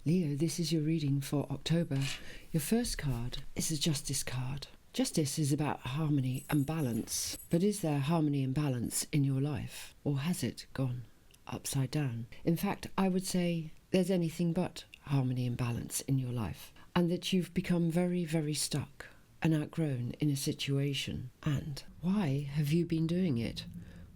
Leo, this is your reading for October. Your first card is the Justice card. Justice is about harmony and balance. But is there harmony and balance in your life? Or has it gone upside down? In fact, I would say there's anything but harmony and balance in your life. And that you've become very, very stuck and outgrown in a situation. And why have you been doing it?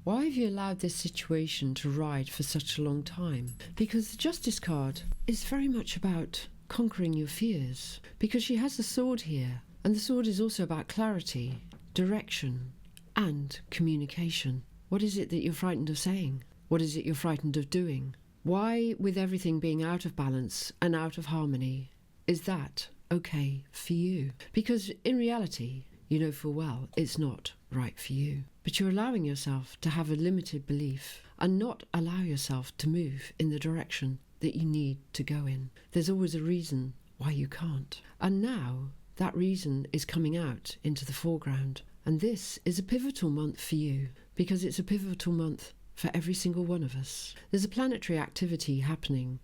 Why have you allowed this situation to ride for such a long time? Because the Justice card is very much about conquering your fears. Because she has the sword here. And the sword is also about clarity, direction, and communication. What is it that you're frightened of saying? What is it you're frightened of doing? Why, with everything being out of balance and out of harmony, is that okay for you? Because in reality, you know full well it's not right for you. But you're allowing yourself to have a limited belief and not allow yourself to move in the direction that you need to go in. There's always a reason why you can't. And now that reason is coming out into the foreground. And this is a pivotal month for you because it's a pivotal month for every single one of us. There's a planetary activity happening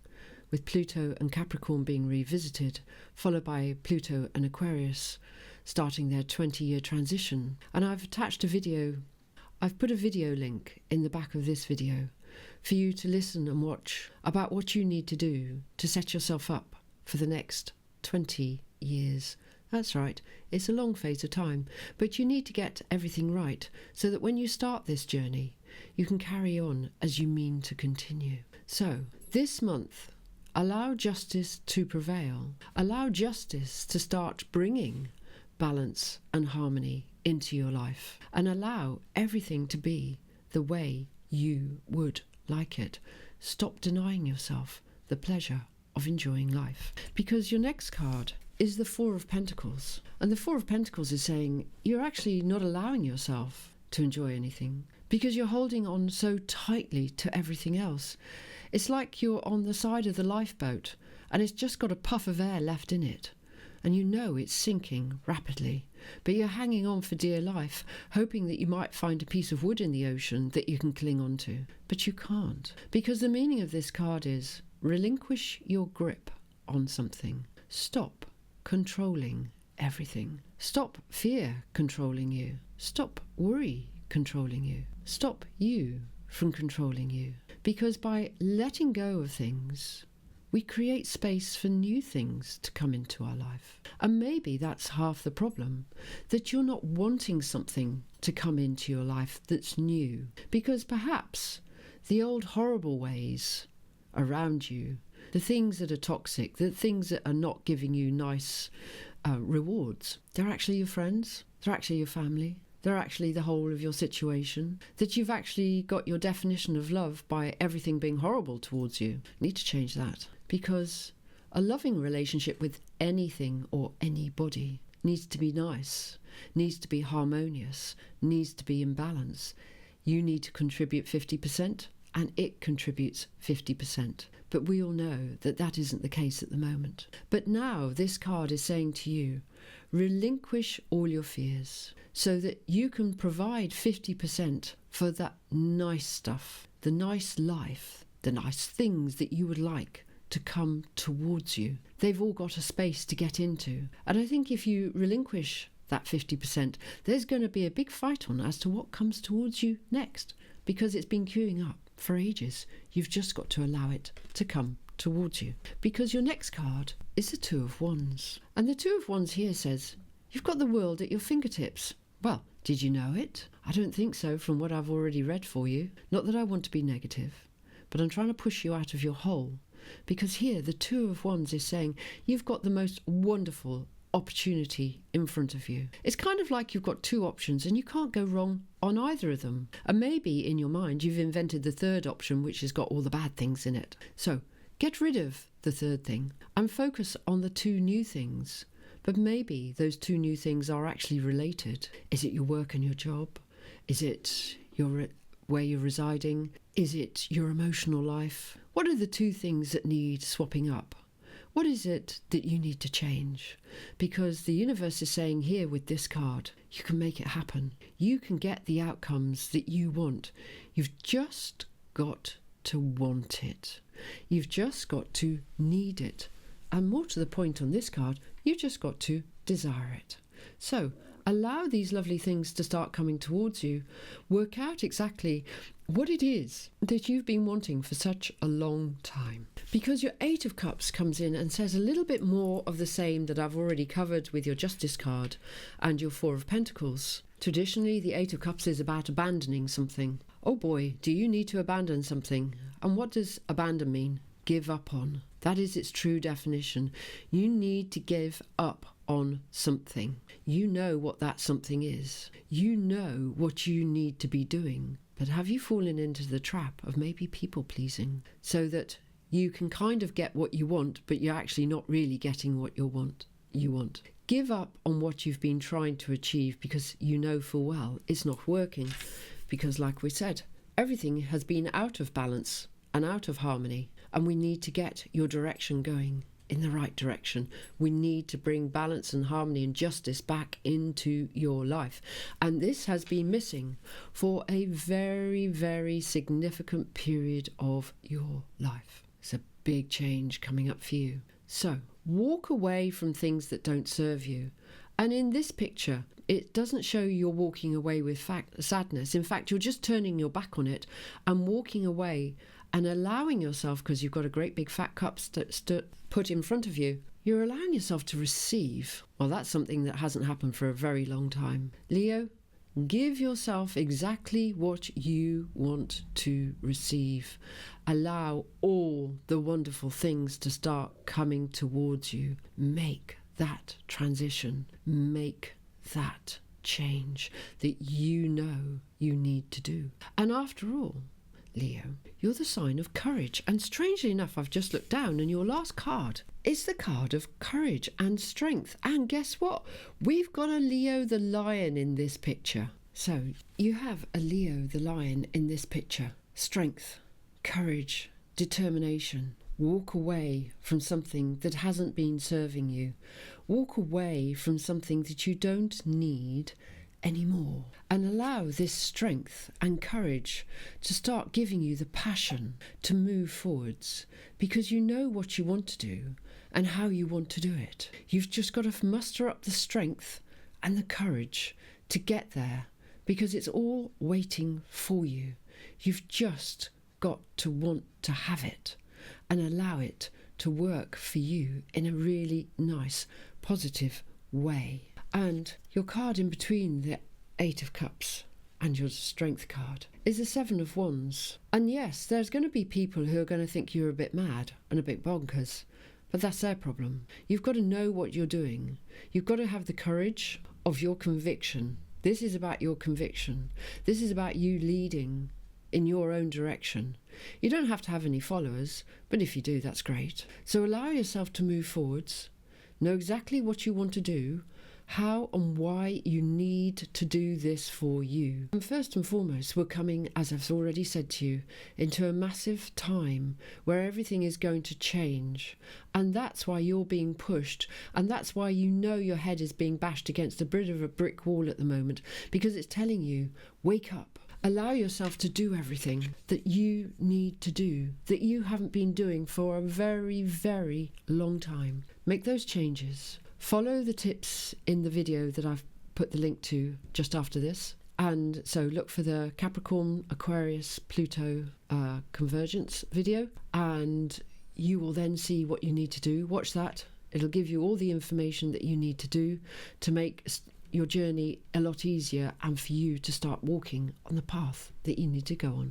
with Pluto and Capricorn being revisited, followed by Pluto and Aquarius starting their 20-year transition. And I've attached a video. I've put a video link in the back of this video for you to listen and watch about what you need to do to set yourself up for the next 20 years. That's right, it's a long phase of time, but you need to get everything right so that when you start this journey, you can carry on as you mean to continue. So, this month, allow justice to prevail. Allow justice to start bringing balance and harmony into your life. And allow everything to be the way you would like it. Stop denying yourself the pleasure of enjoying life. Because your next card is the Four of Pentacles. And the Four of Pentacles is saying you're actually not allowing yourself to enjoy anything because you're holding on so tightly to everything else. It's like you're on the side of the lifeboat and it's just got a puff of air left in it. And you know it's sinking rapidly, but you're hanging on for dear life, hoping that you might find a piece of wood in the ocean that you can cling on to. But you can't, because the meaning of this card is relinquish your grip on something. Stop controlling everything. Stop fear controlling you. Stop worry controlling you. Stop you from controlling you. Because by letting go of things, we create space for new things to come into our life. And maybe that's half the problem, that you're not wanting something to come into your life that's new. Because perhaps the old horrible ways around you, the things that are toxic, the things that are not giving you nice rewards, they're actually your friends, they're actually your family, they're actually the whole of your situation, that you've actually got your definition of love by everything being horrible towards you. You need to change that, because a loving relationship with anything or anybody needs to be nice, needs to be harmonious, needs to be in balance. You need to contribute 50%. And it contributes 50%. But we all know that that isn't the case at the moment. But now this card is saying to you, relinquish all your fears so that you can provide 50% for that nice stuff, the nice life, the nice things that you would like to come towards you. They've all got a space to get into. And I think if you relinquish that 50%, there's going to be a big fight on as to what comes towards you next, because it's been queuing up for ages. You've just got to allow it to come towards you. Because your next card is the Two of Wands. And the Two of Wands here says, you've got the world at your fingertips. Well, did you know it? I don't think so from what I've already read for you. Not that I want to be negative, but I'm trying to push you out of your hole. Because here the Two of Wands is saying you've got the most wonderful opportunity in front of you. It's kind of like you've got two options and you can't go wrong on either of them. And maybe in your mind you've invented the third option, which has got all the bad things in it. So get rid of the third thing and focus on the two new things. But maybe those two new things are actually related. Is it your work and your job? Is it where you're residing? Is it your emotional life? What are the two things that need swapping up? What is it that you need to change? Because the universe is saying here with this card, you can make it happen. You can get the outcomes that you want. You've just got to want it. You've just got to need it And more to the point on this card, you just got to desire it. So allow these lovely things to start coming towards you. Work out exactly what it is that you've been wanting for such a long time. Because your Eight of Cups comes in and says a little bit more of the same that I've already covered with your Justice card and your Four of Pentacles. Traditionally, the Eight of Cups is about abandoning something. Oh boy, do you need to abandon something? And what does abandon mean? Give up on. That is its true definition. You need to give up on something. You know what that something is. You know what you need to be doing. But have you fallen into the trap of maybe people pleasing so that you can kind of get what you want, but you're actually not really getting what you want? Give up on what you've been trying to achieve because you know full well it's not working. Because like we said, everything has been out of balance and out of harmony, and we need to get your direction going in the right direction. We need to bring balance and harmony and justice back into your life. And this has been missing for a very, very significant period of your life. It's a big change coming up for you. So walk away from things that don't serve you. And in this picture, it doesn't show you're walking away with sadness. In fact, you're just turning your back on it and walking away and allowing yourself, because you've got a great big fat cup put in front of you, you're allowing yourself to receive. Well, that's something that hasn't happened for a very long time. Leo, give yourself exactly what you want to receive. Allow all the wonderful things to start coming towards you. Make that transition. Make that change that you know you need to do. And after all, Leo, you're the sign of courage. And strangely enough, I've just looked down and your last card is the card of courage and strength. And guess what? We've got a Leo the lion in this picture. So you have a Leo the lion in this picture. Strength, courage, determination. Walk away from something that hasn't been serving you. Walk away from something that you don't need anymore, and allow this strength and courage to start giving you the passion to move forwards, because you know what you want to do and how you want to do it. You've just got to muster up the strength and the courage to get there, because it's all waiting for you. You've just got to want to have it and allow it to work for you in a really nice, positive way. And your card in between the Eight of Cups and your Strength card is the Seven of Wands. And yes, there's going to be people who are going to think you're a bit mad and a bit bonkers, but that's their problem. You've got to know what you're doing. You've got to have the courage of your conviction. This is about your conviction. This is about you leading in your own direction. You don't have to have any followers, but if you do, that's great. So allow yourself to move forwards. Know exactly what you want to do, how and why you need to do this for you. And first and foremost, we're coming, as I've already said to you, into a massive time where everything is going to change. And that's why you're being pushed. And that's why you know your head is being bashed against a bit of a brick wall at the moment, because it's telling you, wake up. Allow yourself to do everything that you need to do, that you haven't been doing for a very, very long time. Make those changes. Follow the tips in the video that I've put the link to just after this. And so look for the Capricorn, Aquarius, Pluto convergence video, and you will then see what you need to do. Watch that. It'll give you all the information that you need to do to make your journey a lot easier and for you to start walking on the path that you need to go on.